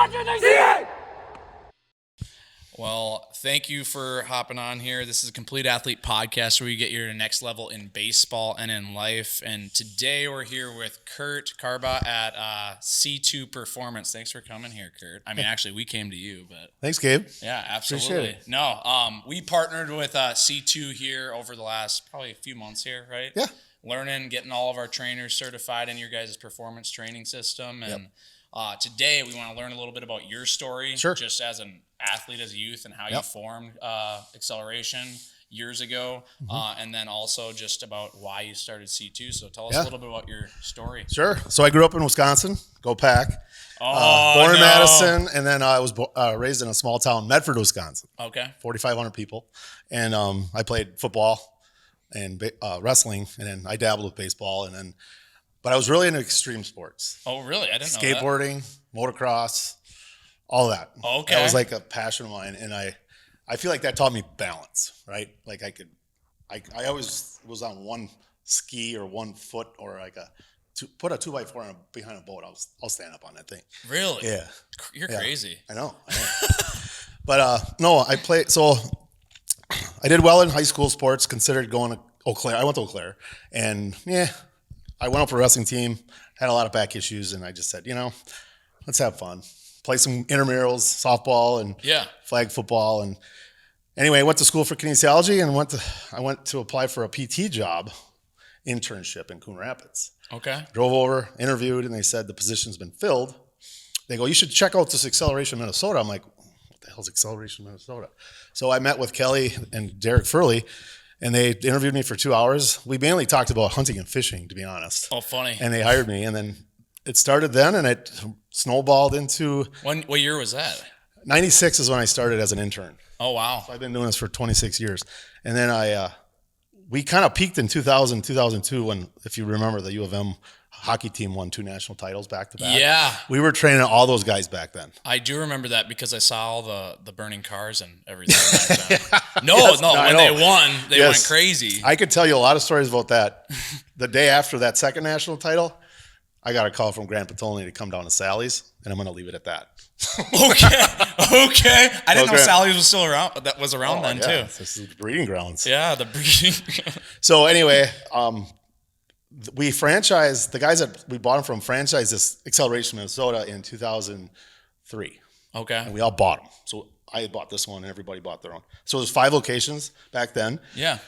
watch it, they see it! Well, thank you for hopping on here. This is a Complete Athlete podcast where you get your next level in baseball and in life. And today we're here with Curt Curbaugh at C2 Performance. Thanks for coming here, Curt. I mean, actually, we came to you, but thanks, Gabe. yeah, absolutely. Appreciate it. No, we partnered with C2 here over the last probably a few months here, right? Yeah. Learning, getting all of our trainers certified in your guys' performance training system. And today we want to learn a little bit about your story, just as an athlete as a youth and how you formed acceleration years ago, and then also just about why you started C2. So tell us a little bit about your story. Sure. So I grew up in Wisconsin. Go Pack. Born in Madison, and then I was raised in a small town, Medford, Wisconsin. Okay. 4,500 people. And I played football and wrestling, and then I dabbled with baseball, but I was really into extreme sports. Oh, really? I didn't know that. Skateboarding, motocross, all that. Okay. That was like a passion of mine, and I feel like that taught me balance, right? Like I always was on one ski or one foot, or like put a 2x4 behind a boat. I'll stand up on that thing. Really? Yeah. You're crazy. I know. But no, I played. So I did well in high school sports. Considered going to Eau Claire. I went to Eau Claire, and I went up for a wrestling team. Had a lot of back issues, and I just said, let's have fun. Play some intramurals, softball, and flag football. And anyway, I went to school for kinesiology, and I went to apply for a PT job, internship in Coon Rapids. Okay. Drove over, interviewed, and they said the position's been filled. They go, you should check out this Acceleration Minnesota. I'm like, what the hell's Acceleration Minnesota? So I met with Kelly and Derek Furley, and they interviewed me for 2 hours. We mainly talked about hunting and fishing, to be honest. Oh, funny. And they hired me, and then it started then, and it snowballed into... What year was that? 96 is when I started as an intern. Oh, wow. So I've been doing this for 26 years. And then we kind of peaked in 2000, 2002 when, if you remember, the U of M hockey team won 2 national titles back to back. Yeah. We were training all those guys back then. I do remember that because I saw all the burning cars and everything back then. When they won, they went crazy. I could tell you a lot of stories about that. The day after that second national title, I got a call from Grant Patolini to come down to Sally's, and I'm going to leave it at that. Okay. I didn't know Sally's was still around. That was around then too. This is breeding grounds. Yeah, the breeding. So anyway, we franchised, the guys that we bought them from franchised this Acceleration Minnesota in 2003. Okay. And we all bought them. So I bought this one, and everybody bought their own. So there's 5 locations back then. Yeah.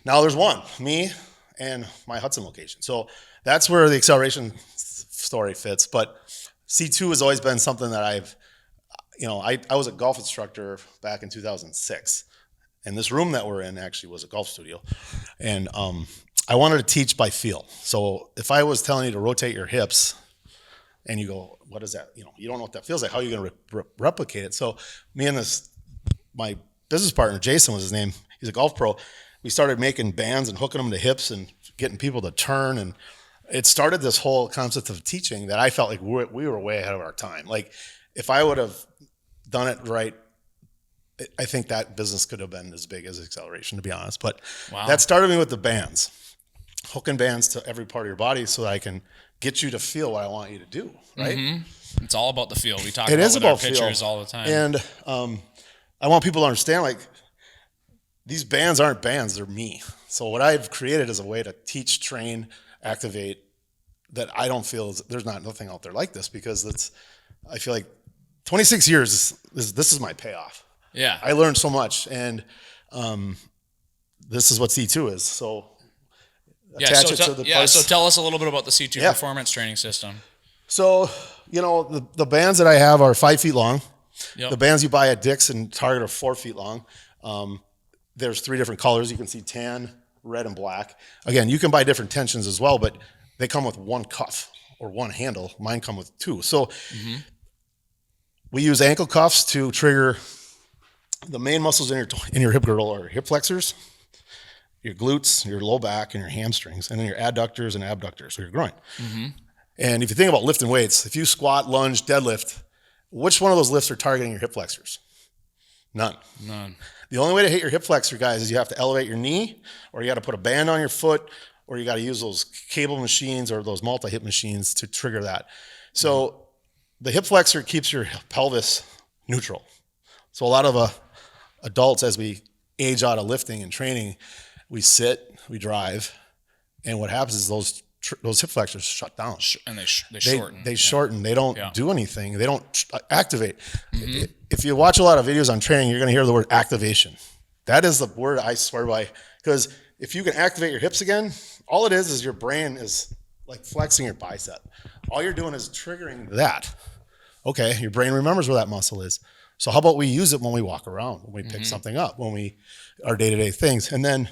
Now there's one, me and my Hudson location. So that's where the acceleration story fits. But C2 has always been something that I was a golf instructor back in 2006. And this room that we're in actually was a golf studio. And I wanted to teach by feel. So if I was telling you to rotate your hips and you go, what is that? You don't know what that feels like. How are you going to replicate it? So me and my business partner, Jason was his name. He's a golf pro. We started making bands and hooking them to hips and getting people to turn. And it started this whole concept of teaching that I felt like we were way ahead of our time. Like if I would have done it right, I think that business could have been as big as acceleration, to be honest. But that started me with the bands, hooking bands to every part of your body so that I can get you to feel what I want you to do, right? Mm-hmm. It's all about the feel. We talk about our pitchers all the time. And I want people to understand, like, these bands aren't bands, they're me. So what I've created is a way to teach, train, activate that I don't feel there's nothing out there like this, because I feel like 26 years, this is my payoff. Yeah. I learned so much, and this is what C2 is. So attach it to the parts. So tell us a little bit about the C2 performance training system. So, the bands that I have are 5 feet long. Yep. The bands you buy at Dick's and Target are 4 feet long. There's 3 different colors. You can see tan, red, and black. Again, you can buy different tensions as well, but they come with 1 cuff or 1 handle. Mine come with 2. So we use ankle cuffs to trigger the main muscles in your hip girdle or hip flexors, your glutes, your low back, and your hamstrings, and then your adductors and abductors, so your groin. Mm-hmm. And if you think about lifting weights, if you squat, lunge, deadlift, which one of those lifts are targeting your hip flexors? None. The only way to hit your hip flexor, guys, is you have to elevate your knee, or you got to put a band on your foot, or you got to use those cable machines or those multi-hip machines to trigger that. So the hip flexor keeps your pelvis neutral. So a lot of adults, as we age out of lifting and training, we sit, we drive, and what happens is those hip flexors shut down. And they shorten. They shorten. They don't do anything. They don't activate. If you watch a lot of videos on training, you're going to hear the word activation. That is the word I swear by, because if you can activate your hips again, all it is your brain is like flexing your bicep. All you're doing is triggering that. Okay, your brain remembers where that muscle is. So how about we use it when we walk around, when we pick something up, when we, our day-to-day things. And then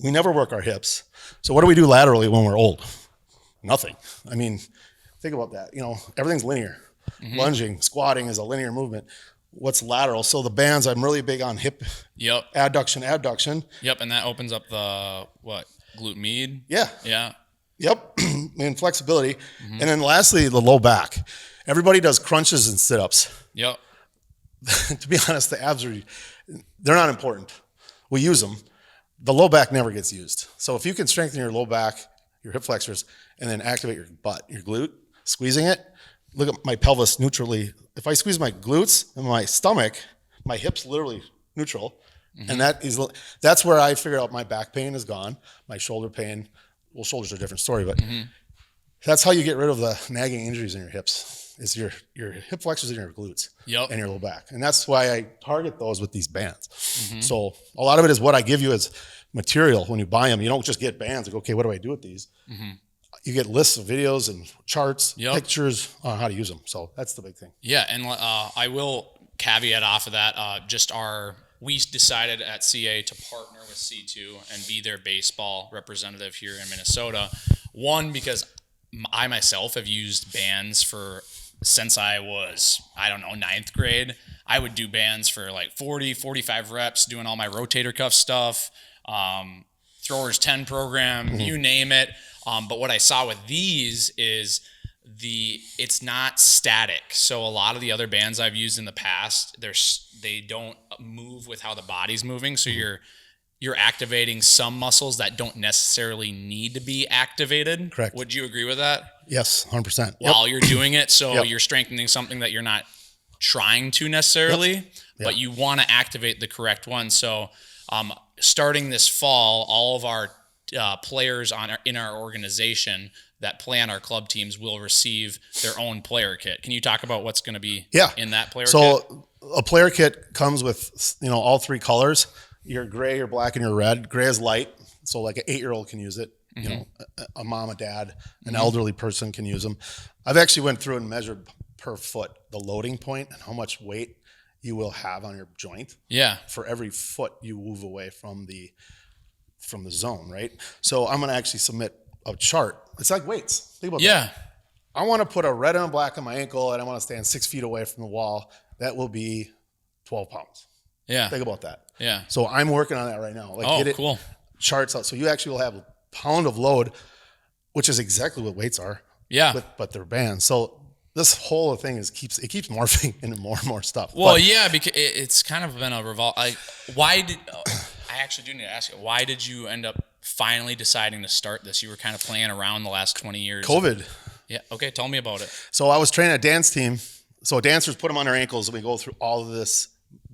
we never work our hips. So what do we do laterally when we're old? Nothing. I mean, think about that. You know, everything's linear. Lunging, squatting is a linear movement. What's lateral? So the bands, I'm really big on hip adduction, abduction. Yep, and that opens up the, glute med? Yeah. Yep, and flexibility. And then lastly, the low back. Everybody does crunches and sit-ups. Yep. To be honest, the abs they're not important. We use them. The low back never gets used. So if you can strengthen your low back, your hip flexors, and then activate your butt, your glute, squeezing it, look at my pelvis neutrally. If I squeeze my glutes and my stomach, my hips literally neutral. And that's where I figured out my back pain is gone. My shoulder pain, well, shoulders are a different story, but that's how you get rid of the nagging injuries in your hips. Is your hip flexors and your glutes and your low back. And that's why I target those with these bands. So a lot of it is what I give you as material when you buy them. You don't just get bands and go, okay, what do I do with these? You get lists of videos and charts, pictures on how to use them. So that's the big thing. Yeah, and I will caveat off of that. We decided at CA to partner with C2 and be their baseball representative here in Minnesota. One, because I myself have used bands since I was, ninth grade. I would do bands for like 40, 45 reps, doing all my rotator cuff stuff, throwers 10 program, you name it. But what I saw with these is it's not static. So a lot of the other bands I've used in the past, they don't move with how the body's moving. So you're activating some muscles that don't necessarily need to be activated. Correct. Would you agree with that? Yes, 100%. While you're doing it, so you're strengthening something that you're not trying to necessarily, but you want to activate the correct one. So starting this fall, all of our players in our organization that play on our club teams will receive their own player kit. Can you talk about what's going to be in that player kit? So a player kit comes with, all three colors. Your gray, your black, and your red. Gray is light, so like an 8-year-old can use it. A mom, a dad, an elderly person can use them. I've actually went through and measured per foot the loading point and how much weight you will have on your joint. Yeah. For every foot you move away from the zone, right? So I'm going to actually submit a chart. It's like weights. Think about that. I want to put a red and a black on my ankle, and I want to stand 6 feet away from the wall. That will be 12 pounds. Yeah. Think about that. Yeah. So I'm working on that right now. Cool. Charts out. So you actually will have a pound of load, which is exactly what weights are. Yeah. But they're bands. So this whole thing keeps morphing into more and more stuff. Well, because it's kind of been a I actually do need to ask you, why did you end up finally deciding to start this? You were kind of playing around the last 20 years. COVID. Yeah. Okay. Tell me about it. So I was training a dance team. So dancers put them on their ankles, and we go through all of this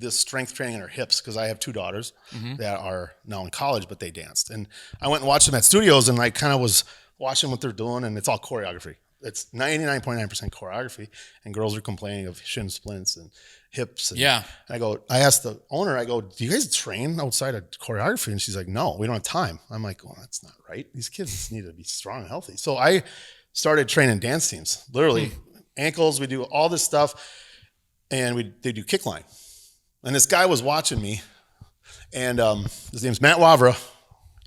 strength training in our hips, because I have 2 daughters that are now in college, but they danced. And I went and watched them at studios, and I kind of was watching what they're doing, and it's all choreography. It's 99.9% choreography, and girls are complaining of shin splints and hips. And I asked the owner, do you guys train outside of choreography? And she's like, no, we don't have time. I'm like, well, that's not right. These kids need to be strong and healthy. So I started training dance teams, literally ankles. We do all this stuff, and they do kick line. And this guy was watching me, and his name's Matt Wavra.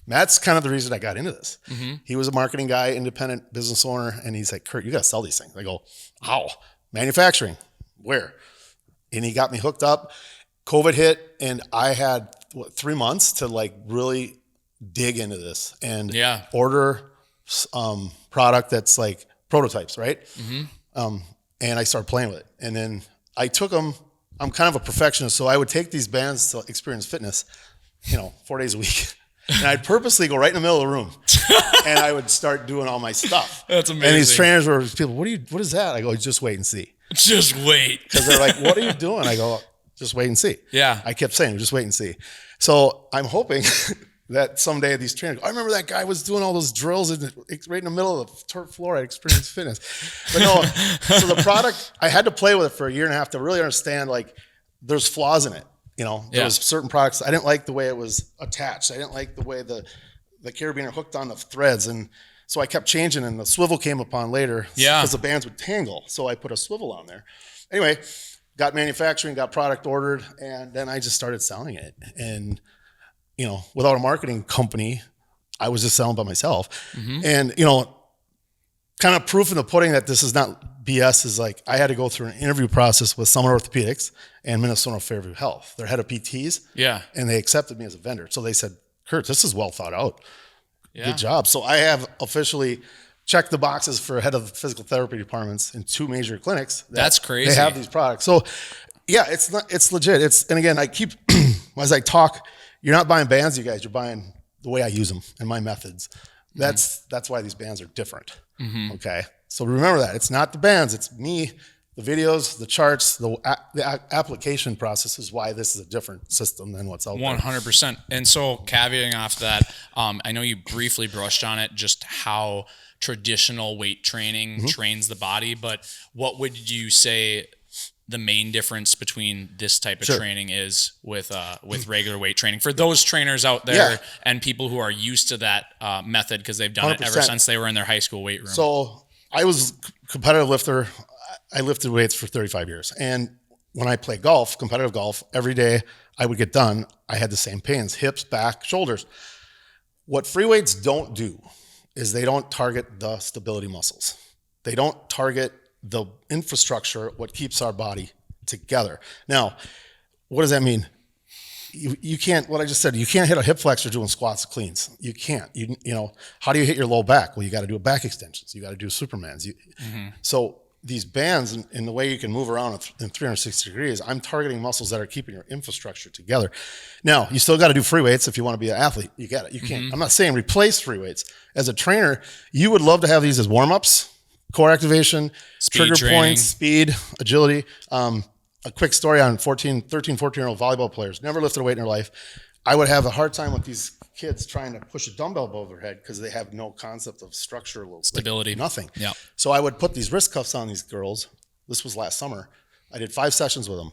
Matt's kind of the reason I got into this. He was a marketing guy, independent business owner, and he's like, Curt, you got to sell these things. I go, how? Manufacturing. Where? And he got me hooked up. COVID hit, and I had 3 months to really dig into this and order product that's like prototypes, right? And I started playing with it. And then I took them. I'm kind of a perfectionist, so I would take these bands to Experience Fitness, 4 days a week. And I'd purposely go right in the middle of the room and I would start doing all my stuff. That's amazing. And these trainers were people, what is that? I go, just wait and see. Just wait. Because they're like, what are you doing? I go, just wait and see. Yeah. I kept saying, just wait and see. So I'm hoping that someday these trainers, I remember that guy was doing all those drills right in the middle of the turf floor at Experience Fitness. But no, so the product, I had to play with it for a year and a half to really understand, like, there's flaws in it. You know, there was certain products, I didn't like the way it was attached. I didn't like the way the carabiner hooked on the threads. And so I kept changing, and the swivel came upon later because the bands would tangle. So I put a swivel on there. Anyway, got manufacturing, got product ordered, and then I just started selling it. And, you know, without a marketing company, I was just selling by myself. And, you know, kind of proof in the pudding that this is not BS is, like, I had to go through an interview process with Summit Orthopedics and Minnesota Fairview Health. They're head of PTs. Yeah. And they accepted me as a vendor. So they said, Curt, this is well thought out. Yeah. Good job. So I have officially checked the boxes for head of physical therapy departments in 2 major clinics. That's crazy. They have these products. So yeah, it's legit. And again, I keep, as I talk, you're not buying bands, you guys, you're buying the way I use them and my methods. That's why these bands are different. Okay. So remember that it's not the bands, it's me, the videos, the charts, the application process is why this is a different system than what's out there. 100%. And so caveating off that, I know you briefly brushed on it, just how traditional weight training trains the body, but what would you say the main difference between this type of training is with regular weight training for those trainers out there and people who are used to that method because they've done 100%. It ever since they were in their high school weight room? So I was a competitive lifter. I lifted weights for 35 years. And when I played golf, competitive golf, every day I would get done, I had the same pains, hips, back, shoulders. What free weights don't do is they don't target the stability muscles. They don't target the infrastructure, what keeps our body together. Now, what does that mean? You can't, what I just said, you can't hit a hip flexor doing squats and cleans. You can't. You know, how do you hit your low back? Well, you got to do back extensions. You got to do Supermans. So these bands and the way you can move around in 360 degrees, I'm targeting muscles that are keeping your infrastructure together. Now, you still got to do free weights if you want to be an athlete. You got it. You can't. I'm not saying replace free weights. As a trainer, you would love to have these as warm-ups, core activation, speed trigger training. Points, speed, agility. A quick story on 13, 14-year-old volleyball players, never lifted a weight in their life. I would have a hard time with these kids trying to push a dumbbell above their head because they have no concept of structure, stability, nothing. Yeah. So I would put these wrist cuffs on these girls. This was last summer. I did 5 sessions with them,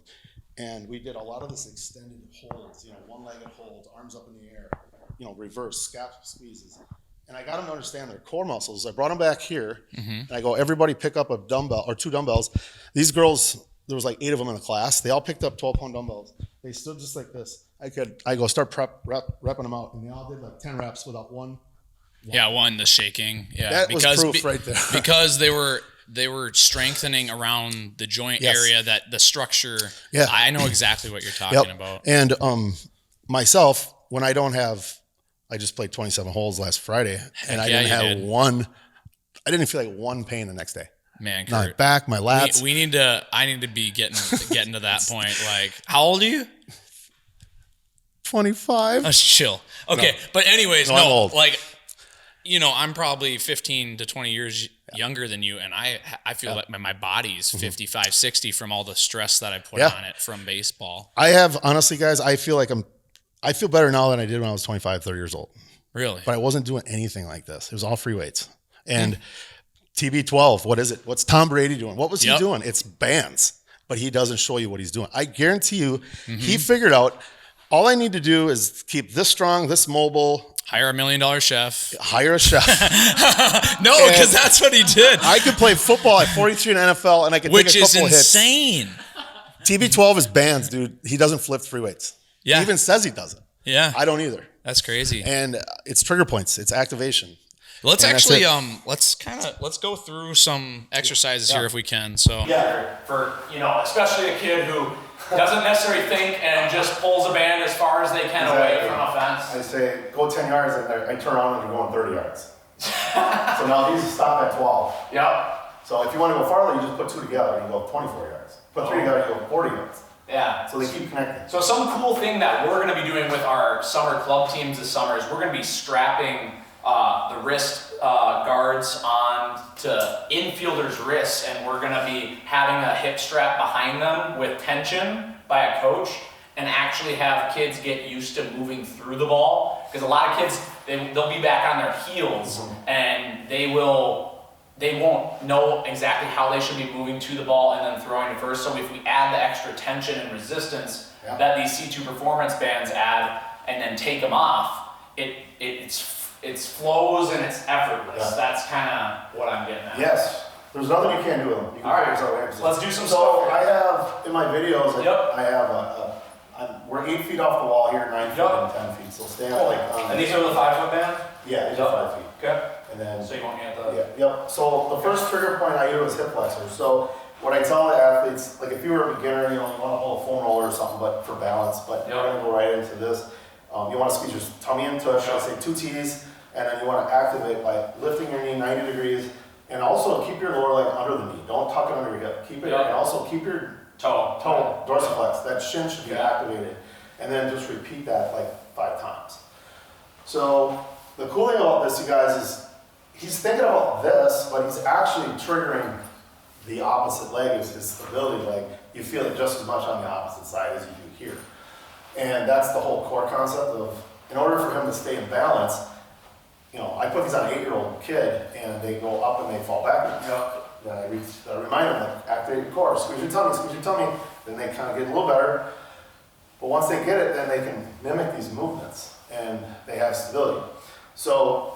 and we did a lot of this extended holds, one-legged holds, arms up in the air, reverse scap squeezes. And I got them to understand their core muscles. I brought them back here, and I go, everybody pick up a dumbbell or 2 dumbbells. These girls, there was like 8 of them in the class. They all picked up 12-pound dumbbells. They stood just like this. I go start repping them out, and they all did like 10 reps without one. Yeah, the shaking. Yeah, that was proof right there. Because they were strengthening around the joint area, that the structure. Yeah, I know exactly what you're talking about. And myself, when I don't have, I just played 27 holes last Friday, and I didn't have one. I didn't feel like one pain the next day. Man, Curt, my back, my lats. I need to be getting to that point. Like, how old are you? 25. That's chill. Okay, no. But anyways, I'm old. Like, I'm probably 15 to 20 years younger than you, and I feel like my body's 55, 60 from all the stress that I put on it from baseball. I have, honestly, guys, I feel better now than I did when I was 25, 30 years old. Really? But I wasn't doing anything like this. It was all free weights. And TB12, what is it? What's Tom Brady doing? What was he doing? It's bands, but he doesn't show you what he's doing. I guarantee you, he figured out, all I need to do is keep this strong, this mobile. Hire $1 million chef. Hire a chef. No, because that's what he did. I could play football at 43 in NFL, and I could take a couple hits. Which is insane. TB12 is bands, dude. He doesn't flip free weights. Yeah. He even says he doesn't. Yeah. I don't either. That's crazy. And it's trigger points. It's activation. Let's actually let's go through some exercises here if we can. So for especially a kid who doesn't necessarily think and just pulls a band as far as they can away from a fence. I say go 10 yards, and I turn around and you're going 30 yards. So now these stop at 12. Yep. So if you want to go farther, you just put 2 together and you go 24 yards. Put 3 together, you go 40 yards. Yeah. So they keep connecting. So some cool thing that we're going to be doing with our summer club teams this summer is we're going to be strapping the wrist guards on to infielders' wrists, and we're going to be having a hip strap behind them with tension by a coach, and actually have kids get used to moving through the ball, because a lot of kids they'll be back on their heels and they won't know exactly how they should be moving to the ball and then throwing to first. So if we add the extra tension and resistance that these C2 performance bands add, and then take them off, it's flows and it's effortless. Yeah. That's kind of what I'm getting at. Yes. There's nothing you can't do with them. You can All put right. yourself in. Let's do some So stuff. I have in my videos. Yep. I have we're 8 feet off the wall here, 9 feet and 10 feet. So stand like. And these are the 5-foot band? Yeah, these are 5 feet. Okay. And then. So you want me at the. Yeah. Yep. So the first trigger point I use is hip flexors. So what I tell the athletes, like if you were a beginner, you want to hold a foam roller or something, but for balance. But you're gonna go right into this. You want to squeeze your tummy into, should I say, 2 T's, and then you want to activate by lifting your knee 90 degrees, and also keep your lower leg under the knee. Don't tuck it under your hip. Keep it, and also keep your toe dorsiflex. That shin should be activated, and then just repeat that like 5 times. So the cool thing about this, you guys, is he's thinking about this, but he's actually triggering the opposite leg, is his stability leg. You feel it just as much on the opposite side as you do here. And that's the whole core concept of, in order for him to stay in balance, you know, I put these on an 8-year-old kid, and they go up and they fall backwards. Then I remind them, like, activate your core, squeeze your tummy, then they kind of get a little better. But once they get it, then they can mimic these movements, and they have stability. So,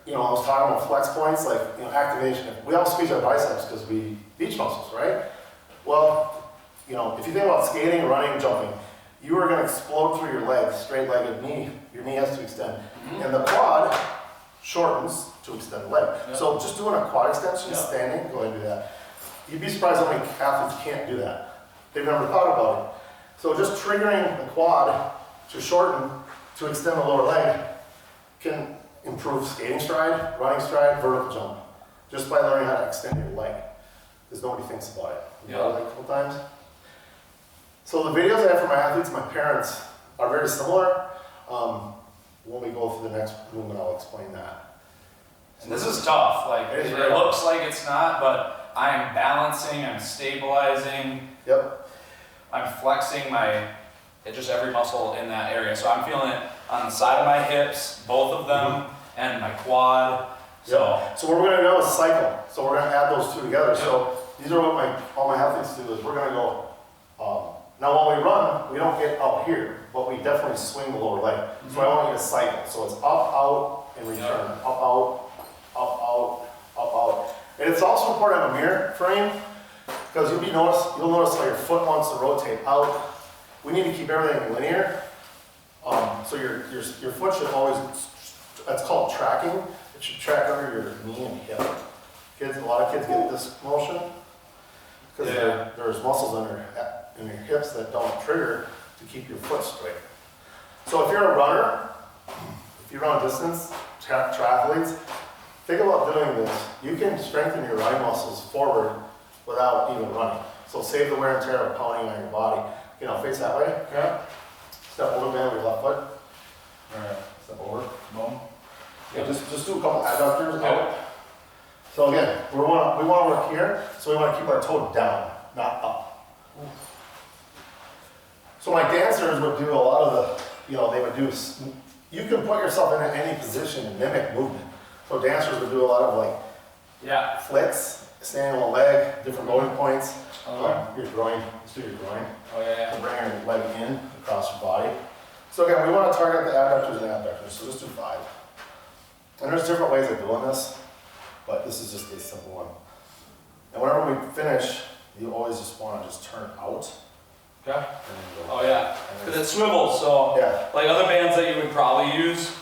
you know, I was talking about flex points, like, you know, activation. We all squeeze our biceps because we beach muscles, right? Well, you know, if you think about skating, running, jumping, you are going to explode through your legs, straight-legged knee. Your knee has to extend. And the quad shortens to extend the leg. So just doing a quad extension, standing, go ahead and do that. You'd be surprised how many athletes can't do that. They've never thought about it. So just triggering the quad to shorten, to extend the lower leg, can improve skating stride, running stride, vertical jump, just by learning how to extend your leg, because nobody thinks about it. You've done it a couple times. So the videos I have for my athletes and my parents are very similar. When we go through the next movement, I'll explain that. And this is tough. Like it looks like it's not, but I am balancing, I'm stabilizing. Yep. I'm flexing just every muscle in that area. So I'm feeling it on the side of my hips, both of them, and my quad. So what we're gonna do is cycle. So we're gonna add those two together. So these are what all my athletes do, is we're gonna go, now when we run, we don't get up here, but we definitely swing the lower leg. So I want you to cycle. So it's up, out, and return. Up, out, up, out, up, out. And it's also important to have a mirror frame, because you'll notice how your foot wants to rotate out. We need to keep everything linear. So your foot should always, that's called tracking. It should track under your knee and hip. A lot of kids get this motion, because there's muscles in your hips that don't trigger to keep your foot straight. So if you're a runner, if you run distance, triathletes, think about doing this. You can strengthen your running muscles forward without even running. So save the wear and tear of pounding on your body. You know, face that way. Okay. Step over man with your left foot. All right. Step over. Boom. Yeah, just do a couple adductors out. So again, we want to work here. So we want to keep our toe down, not up. So my dancers would do a lot of the, they would do, you can put yourself in any position and mimic movement. So dancers would do a lot of flicks, standing on a leg, different loading points. Your groin, let's do your groin. So bring your leg in across your body. So again, we want to target the adductors and abductors, so just do 5. And there's different ways of doing this, but this is just a simple one. And whenever we finish, you always just want to just turn out. Okay. Because it swivels. So like other bands that you would probably use,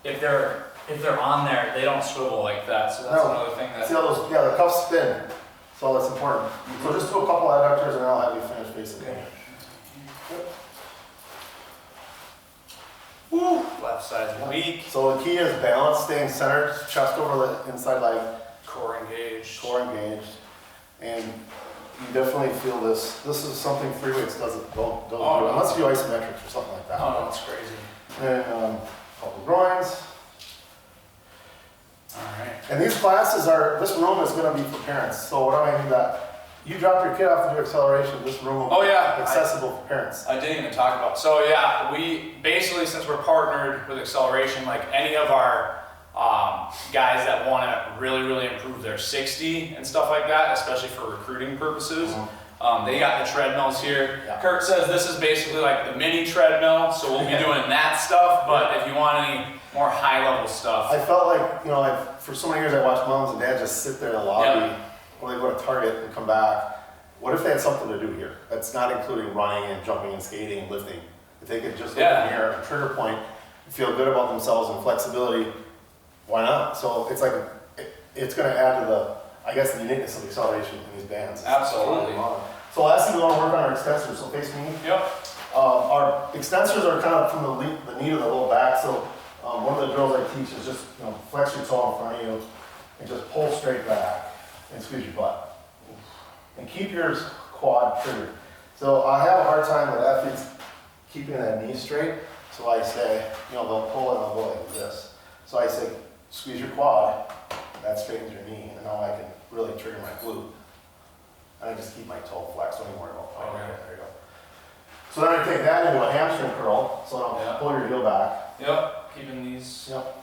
if they're on there, they don't swivel like that. So that's another thing that. See how those? Yeah, the cuffs spin. So that's important. So just do a couple adductors, and I'll have you finish facing me. Woo! Left side's weak. So the key is balance, staying centered, chest over the inside leg. Core engaged. Core engaged. And you definitely feel this. This is something free weights doesn't do, unless you do isometrics or something like that. Oh, no, that's crazy. And a couple groins. All right. And these classes are, this room is going to be for parents. So what do I mean that you drop your kid off to do acceleration, this room will be accessible for parents. I didn't even talk about, so yeah, we basically, since we're partnered with acceleration, like any of our guys that want to really improve their 60 and stuff like that, especially for recruiting purposes, they got the treadmills here. Yeah. Curt says this is basically like the mini treadmill, so we'll be doing that stuff, but if you want any more high level stuff. I felt like, you know, like for so many years I watched moms and dads just sit there in the lobby or they go to Target and come back. What if they had something to do here? That's not including running and jumping and skating and lifting. If they could just look in here, a trigger point, feel good about themselves and flexibility, why not? So it's like, it's going to add to the, I guess, the uniqueness of the acceleration in these bands. Absolutely. So last thing we want to work on our extensors. So face me. Yep. Our extensors are kind of from the knee to the low back. So one of the drills I teach is just, you know, flex your toe in front of you and just pull straight back and squeeze your butt. And keep your quad triggered. So I have a hard time with athletes keeping that knee straight. So I say, you know, they'll pull and they'll go like this. So I say, squeeze your quad, that straightens your knee, and now I can really trigger my glute. And I just keep my toe flexed, don't even worry about it. Okay, there you go. So then I take that into a hamstring curl, so I'll pull your heel back. Yep, keeping these. Yep.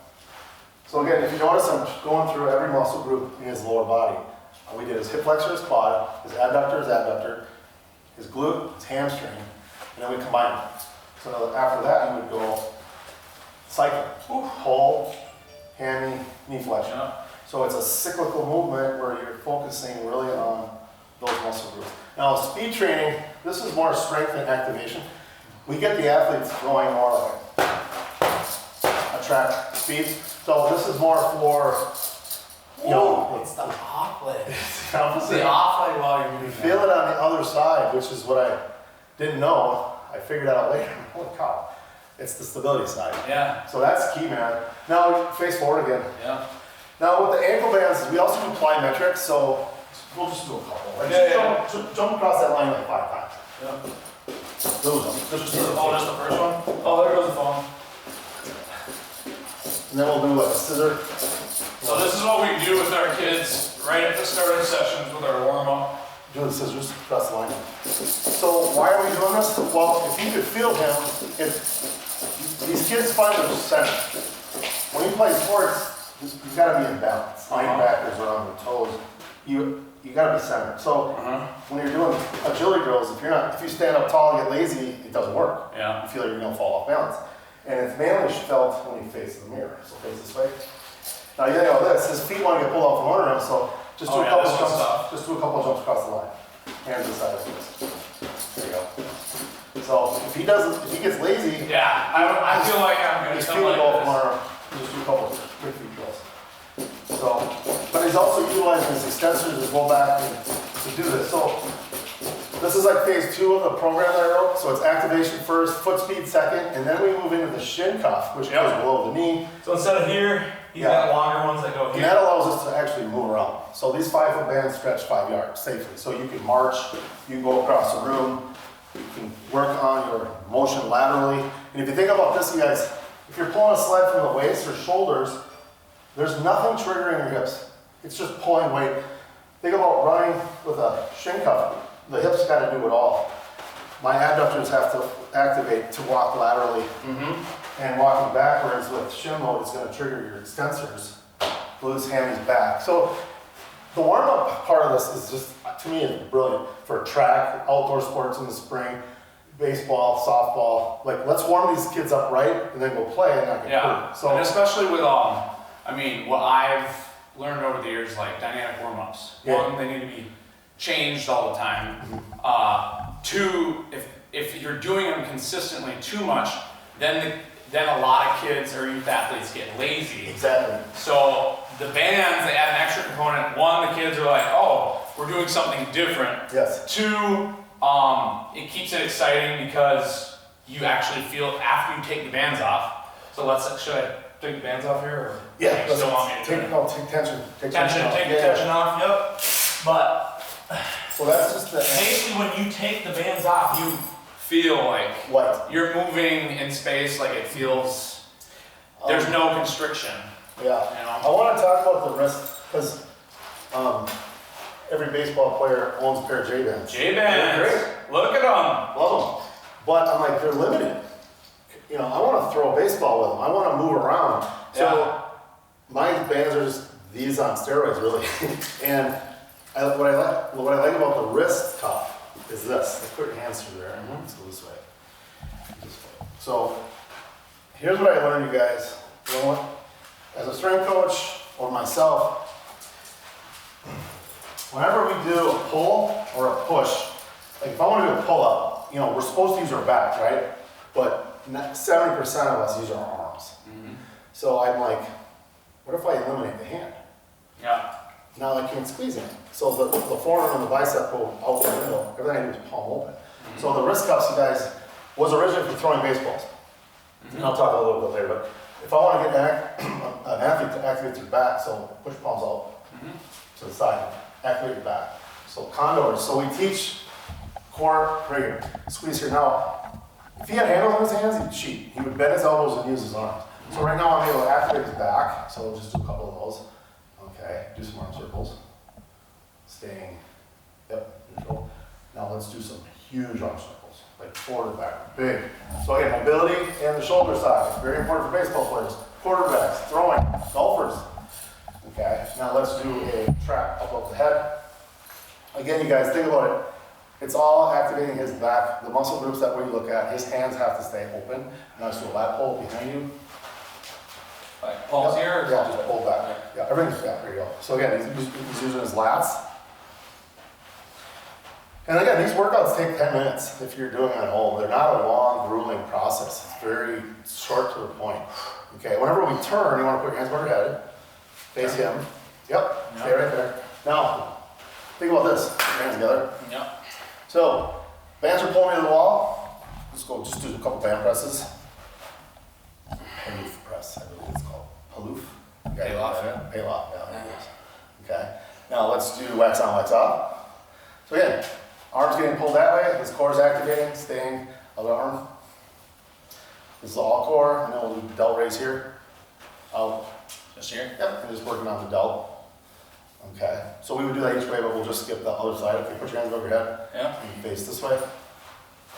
So again, if you notice, I'm going through every muscle group in his lower body. We did his hip flexor, his quad, his adductor, his glute, his hamstring, and then we combine them. So after that, you would go cycle, pull, hammy, knee flexion. So it's a cyclical movement where you're focusing really on those muscle groups. Now, speed training, this is more strength and activation. We get the athletes going more like a track speed. So this is more for, you know, it's the off leg. it's the opposite. The off leg while you're You doing feel it on the other side, which is what I didn't know. I figured out later. Holy cow. It's the stability side. Yeah. So that's key, man. Now face forward again. Yeah. Now with the ankle bands, we also do plyometrics, so we'll just do a couple. Like jump across that line like 5 times. Yeah. Those ones. Just the first one? Oh, there goes the phone. And then we'll do like a scissor. So this is what we do with our kids right at the start of the sessions with our warm-up. Do the scissors across the line. So why are we doing this? Well, if you could feel him, these kids find their center. When you play sports, you've got to be in balance. Linebackers are on their toes. You got to be centered. So when you're doing agility drills, if you stand up tall and get lazy, it doesn't work. Yeah. You feel like you're going to fall off balance. And it's mainly felt when you face the mirror. So face this way. Now you know this. His feet want to get pulled off from under him, so just do a couple jumps. Just do a couple jumps across the line. Hands inside his waist. There you go. So if he gets lazy, I feel like I'm going to his come feet will like go off this. from under him. Just do a couple quick feet drills. So, but he's also utilizing his extensors to go back and to do this. So this is like phase 2 of the program that I wrote. So it's activation first, foot speed second, and then we move into the shin cuff, which goes below the knee. So instead of here, he's got longer ones that go here. And that allows us to actually move around. So these 5-foot bands stretch 5 yards safely. So you can march, you can go across the room, you can work on your motion laterally. And if you think about this, you guys, if you're pulling a sled from the waist or shoulders, there's nothing triggering your hips. It's just pulling weight. Think about running with a shin cuff. The hips got to do it all. My adductors have to activate to walk laterally. And walking backwards with shin load is going to trigger your extensors, glutes, hammies, back. So the warm-up part of this is just, to me, is brilliant for track, outdoor sports in the spring, baseball, softball. Like, let's warm these kids up right and then go play and not get hurt. So, and especially with, what I've learned over the years, like dynamic warm-ups. One, they need to be changed all the time. 2, if you're doing them consistently too much, then a lot of kids or youth athletes get lazy. Exactly. So the bands, they add an extra component. 1, the kids are like, oh, we're doing something different. Yes. 2, it keeps it exciting because you actually feel after you take the bands off. So should I take the bands off here? Or Yeah. you still want me to take tension. Take the tension off, yep. But So that's just the. Basically, when you take the bands off, you feel like What? you're moving in space, like it feels, there's no constriction. Yeah. You know? I want to talk about the wrist, because every baseball player owns a pair of J-bands. J-bands. Great. Look at them. Love them. But I'm like, they're limited. You know, I want to throw a baseball with them. I want to move around. So my bands are just these on steroids, really. And what I like about the wrist cuff is this. Let's put your hands through there. Let's go this way. So here's what I learned, you guys. You know what? As a strength coach or myself, whenever we do a pull or a push, like if I want to do a pull up, you know, we're supposed to use our back, right? But 70% of us use our arms. So I'm like, what if I eliminate the hand? Yeah. Now I can't squeeze it. So the forearm and the bicep go out the window. Everything I do is palm open. So the wrist cuffs, you guys, was originally for throwing baseballs. And I'll talk a little bit later, but if I want to get an athlete to activate their back, so push palms out to the side, activate your back. So condors. So we teach core right here, squeeze here. Now, if he had handles in his hands, he'd cheat. He would bend his elbows and use his arms. So right now I'm able to activate his back. So we'll just do a couple of those. Okay, do some arm circles. Staying, neutral. Now let's do some huge arm circles, like forward and back, big. So again, mobility and the shoulder side, very important for baseball players, quarterbacks, throwing, golfers. Okay, now let's do a trap above the head. Again, you guys, think about it. It's all activating his back, the muscle groups that we look at. His hands have to stay open. Now let's do a lat pull behind you. Like palms here? Or Yeah, just pull back. Yeah, everything's back. There you go. So again, he's using his lats. And again, these workouts take 10 minutes if you're doing it at home. They're not a long, grueling process. It's very short to the point. Okay, whenever we turn, you want to put your hands above your head. Face him. Yep, stay right there. Now, think about this. Put your hands together. Yep. So, bands are pulling me to the wall. Just do a couple band presses. Paloof press, I believe it's called. Paloof. Okay. Paloof, Yeah. Paloof, yeah. There it is. Okay. Now let's do wax on, wax off. So again, arms getting pulled that way, his core is activating, staying, other arm. This is all core, and then we'll do delt raise here. Out. Just here? Yep, and just working on the delt. Okay. So we would do that each way, but we'll just skip the other side. Okay, put your hands over your head. Yeah. And face this way.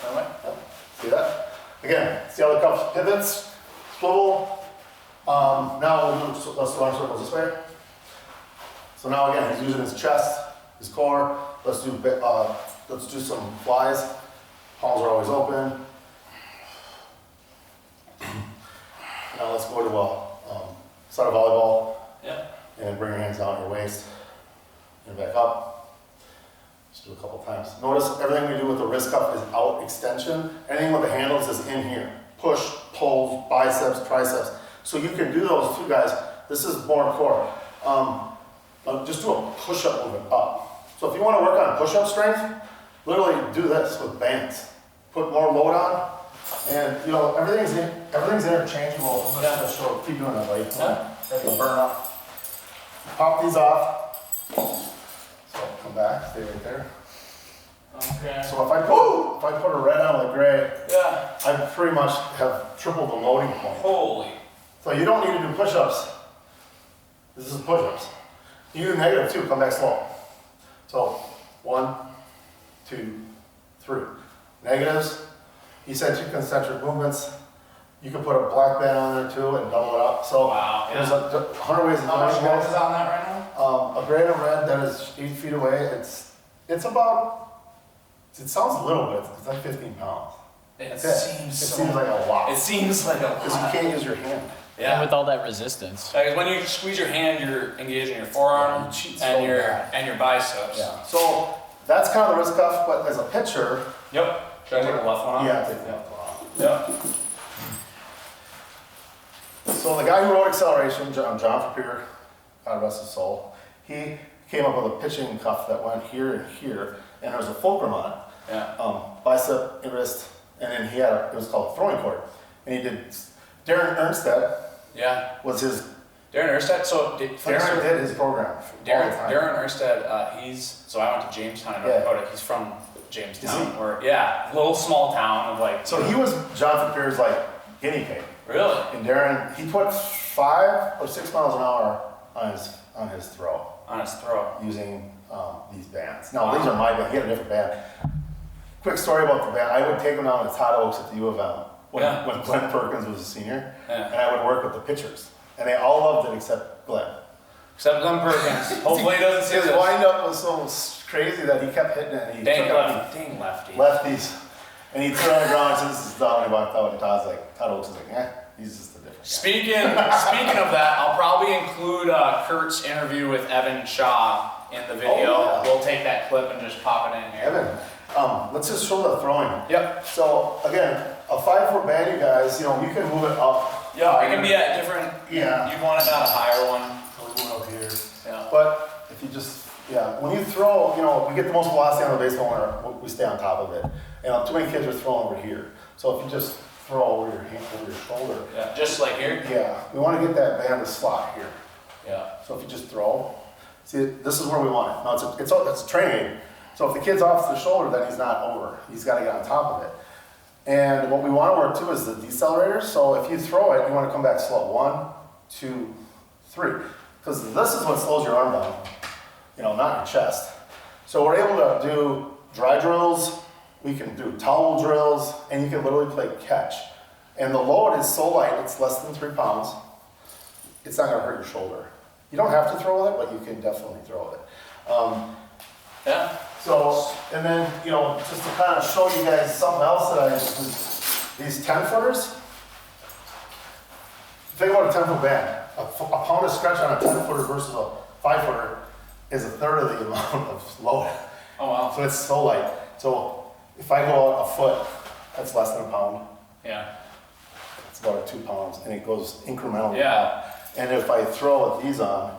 That way? Yep. See that? Again, see how the cuff pivots, swivel. Now let's do arm circles this way. So now again, he's using his chest, his core. Let's do some flies. Palms are always open. Now let's go to a side of volleyball. Yep. And bring your hands down your waist and back up. Just do a couple times. Notice everything we do with the wrist cuff is out extension. Anything with the handles is in here. Push, pull, biceps, triceps. So you can do those too, guys. This is more core. Just do a push-up movement up. So if you want to work on push-up strength, literally do this with bands. Put more load on, and you know everything's interchangeable. I'm gonna show. Keep doing that, buddy. It'll burn up. Pop these off. So come back, stay right there. Okay. So if I put a red on with a gray, Yeah. I pretty much have tripled the loading point. Holy. So you don't need to do push-ups. This is push-ups. You do negative too, come back slow. So 1, 2, 3. Negatives, eccentric, concentric movements. You can put a black band on there too and double it up. So Wow, there's 100 ways of How much doing more it. is on that right now? A gray and a red that is 8 feet away. It's about, it sounds little bit, it's like 15 pounds. It Seems seems like a lot. It seems like a Because you lot. can't use your hand. And Yeah. with all that resistance. Like when you squeeze your hand, you're engaging your forearm You cheat so and your bad. biceps. Yeah. So that's kind of the wrist cuff, but as a pitcher, Yep. Should I take the left one off? yeah, take the left one off. Yep. So the guy who wrote Acceleration, John Frapier, God rest his soul, he came up with a pitching cuff that went here and here, and there was a fulcrum on it. Yeah. Bicep and wrist, and then he had it was called a throwing cord. And he did, Darren Ernstedt Yeah. was his Darren Erstad, Darren did his program. Darren Erstad, so I went to Jamestown, North Dakota. He's from Jamestown, little small town of like. So he was Jonathan Pierre's like guinea pig. Really? And Darren, he put 5 or 6 miles an hour on his throw. On his throw. Using these bands. Now these are my bands. He had a different band. Quick story about the band. I would take him down to Todd Oaks at the U of M when Glenn Perkins was a senior, and I would work with the pitchers. And they all loved it except Glenn. Except Glenn Perkins. Hopefully he doesn't see this. His windup was so crazy that he kept hitting it. And he dang lefty. Lefties. And he'd throw on the ground and this is down and walked out. And Todd Oaks is like, he's just a different guy. Speaking of that, I'll probably include Curt's interview with Evan Shaw in the video. Oh, yeah. We'll take that clip and just pop it in here. Evan, let's just show the throwing. Yep. So again, a 5-foot band, you guys, you can move it up. Yeah, it can be at different. Yeah. You want it on a higher one. We're going up here. Yeah. But if you just, when you throw, we get the most velocity on the baseball when we stay on top of it. And too many kids are throwing over here. So if you just throw over your hand, over your shoulder. Yeah. Just like here. Yeah. We want to get that band to slot here. Yeah. So if you just throw, see, this is where we want it. Now it's a training aid. So if the kid's off the shoulder, then he's not over. He's got to get on top of it. And what we want to work too is the decelerators. So if you throw it, you want to come back slow. 1, 2, 3. Because this is what slows your arm down, not your chest. So we're able to do dry drills, we can do towel drills, and you can literally play catch. And the load is so light, it's less than 3 pounds. It's not going to hurt your shoulder. You don't have to throw with it, but you can definitely throw with it. Yeah. So, and then, just to kind of show you guys something else that these 10-footers. Think about a 10-foot band. A pound of stretch on a 10-footer versus a 5-footer is a third of the amount of load. Oh, wow. So it's so light. So if I go out a foot, that's less than a pound. Yeah. It's about 2 pounds, and it goes incrementally. Yeah. And if I throw these on,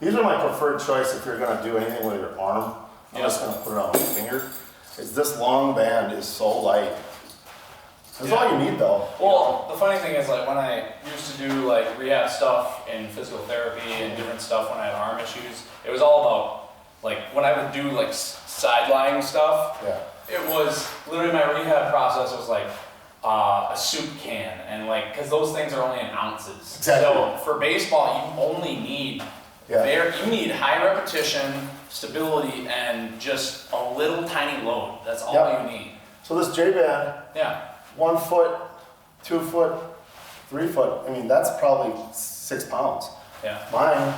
these are my preferred choice if you're going to do anything with your arm. I'm just going to put it on my finger. This long band is so light. That's all you need, though. Well, the funny thing is, like, when I used to do like rehab stuff and physical therapy and different stuff when I had arm issues, it was all about like when I would do like sideline stuff. Yeah. It was literally my rehab process was like a soup can, and like because those things are only in ounces. Exactly. So for baseball, you only need you need high repetition, stability, and just a little tiny load. That's all you need. So this J band. Yeah. 1 foot, 2 foot, 3 foot. I mean, that's probably 6 pounds. Yeah. Mine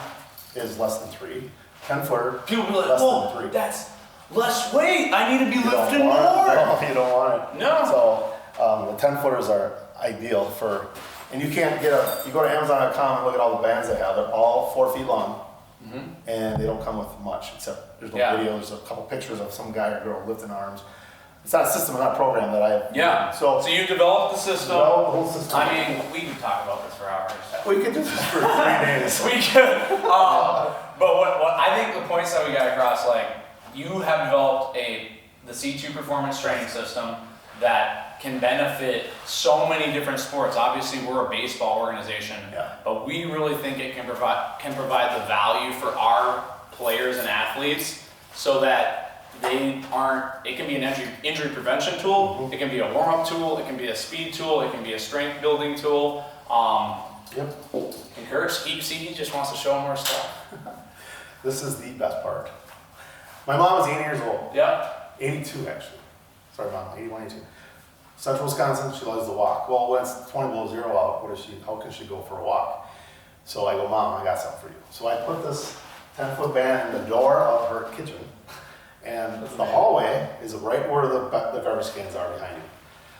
is less than 3. 10-footer. People be like, less "Whoa, than 3. that's less weight. I need to be lifting more." No, you don't want it. No. So the 10-footers are ideal for, and you can't get you go to Amazon.com and look at all the bands they have. They're all 4 feet long, and they don't come with much except there's no video. There's a couple pictures of some guy or girl lifting arms. It's not a system, it's not a program that I have. Yeah. So you developed the system. Developed the whole system. I mean, we could talk about this for hours. We could do this for 3 days. We could. But what I think the points that we got across, like you have developed the C2 performance training system that can benefit so many different sports. Obviously, we're a baseball organization, but we really think it can provide the value for our players and athletes so that it can be an injury prevention tool, it can be a warm-up tool, it can be a speed tool, it can be a strength building tool. And He just wants to show more stuff. This is the best part. My mom is 80 years old. Yeah. 82 actually. Sorry mom, 81, 82. Central Wisconsin, she loves to walk. Well, when it's 20 below zero out, how can she go for a walk? So I go, Mom, I got something for you. So I put this 10-foot band in the door of her kitchen. And the hallway is right where the garbage cans are behind you.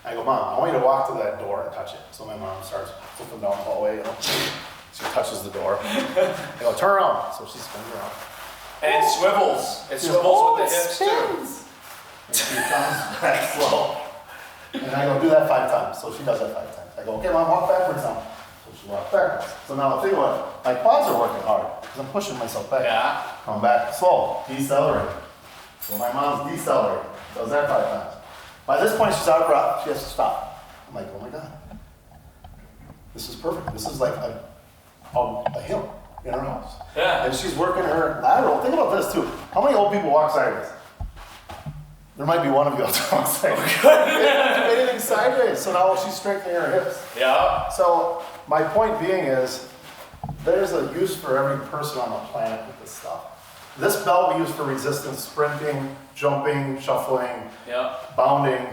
I go, Mom, I want you to walk to that door and touch it. So my mom starts flipping down the hallway. She touches the door. I go, turn around. So she spins around. And it swivels. It swivels with the hips too. And she comes back slow. And I go, do that 5 times. So she does that 5 times. I go, okay, Mom, walk backwards now. So she walks backwards. So now think about it. My quads are working hard because I'm pushing myself back. Yeah. Come back slow. Decelerate. So my mom's decelerating. Does that 5 times. By this point, she's out of breath. She has to stop. I'm like, oh my God. This is perfect. This is like a a hill in her house. Yeah. And she's working her lateral. Think about this too. How many old people walk sideways? There might be one of you that walk sideways. Anything sideways. So now she's strengthening her hips. Yeah. So my point being is, there's a use for every person on the planet with this stuff. This belt we use for resistance, sprinting, jumping, shuffling, Yeah. bounding,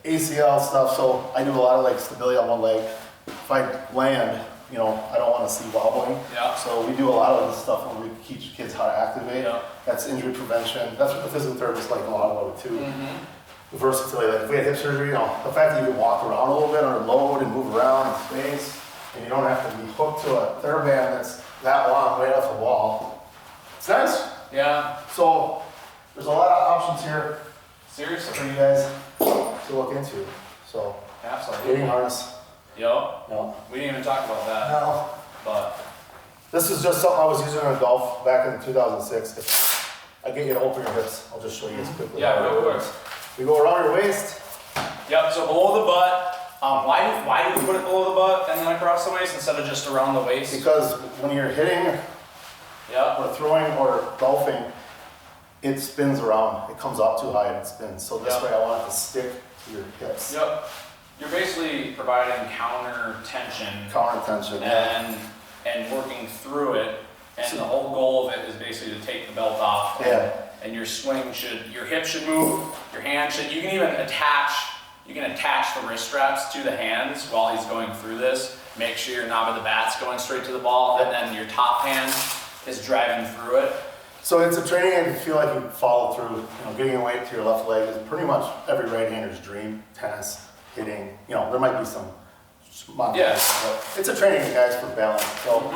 ACL stuff. So I do a lot of like stability on one leg. If I land, you know, I don't want to see wobbling. Yeah. So we do a lot of this stuff when we teach kids how to activate. Yeah. That's injury prevention. That's what the physical therapists like a lot about it too. Mm-hmm. The versatility. Like if we had hip surgery, you know, the fact that you can walk around a little bit under load and move around in space, and you don't have to be hooked to a TheraBand that's that long right off the wall. It's nice. Yeah. So there's a lot of options here Seriously. for you guys to look into. So Absolutely. getting harness. Yo. No. We didn't even talk about that. No. But This is just something I was using in golf back in 2006. If I get you to open your hips, I'll just show you as quickly. yeah, real quick. We go around your waist. Yep. So below the butt. Why do we put it below the butt and then across the waist instead of just around the waist? Because when you're hitting Yeah. or throwing or golfing, it spins around. It comes up too high and it spins. So this Yep. way I want it to stick to your hips. Yep. You're basically providing counter tension Counter tension. Yeah. and working through it. And the whole goal of it is basically to take the belt off. Yeah. And your swing your hip should move, your hand should, you can even attach the wrist straps to the hands while he's going through this. Make sure your knob of the bat's going straight to the ball, and then your top hand is driving through it. So it's a training and you feel like you follow through. You know, getting a weight to your left leg is pretty much every right-hander's dream. Tennis, hitting, you know, there might be some Yes. but it's a training, guys, for balance. So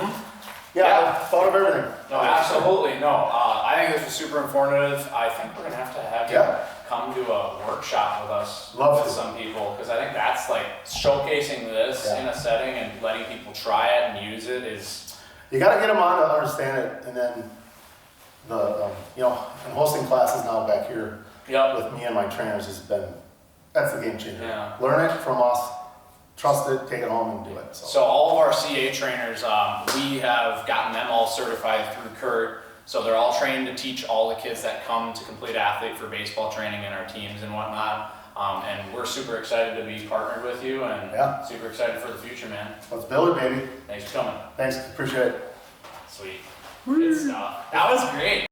yeah, I thought of everything. No, absolutely. No, I think this was super informative. I think we're gonna have to you come to a workshop with us, Love with to. some people, because I think that's like showcasing this in a setting and letting people try it and use it is. You got to get them on to understand it, and then you know, and hosting classes now back here Yep. with me and my trainers has been, that's the game changer. Yeah. Learn it from us, trust it, take it home and do it. So all of our CA trainers, we have gotten them all certified through Curt. So they're all trained to teach all the kids that come to Complete Athlete for baseball training in our teams and whatnot. And we're super excited to be partnered with you and super excited for the future, man. Let's build it, baby. Thanks for coming. Thanks, appreciate it. Sweet. Good stuff. That was great.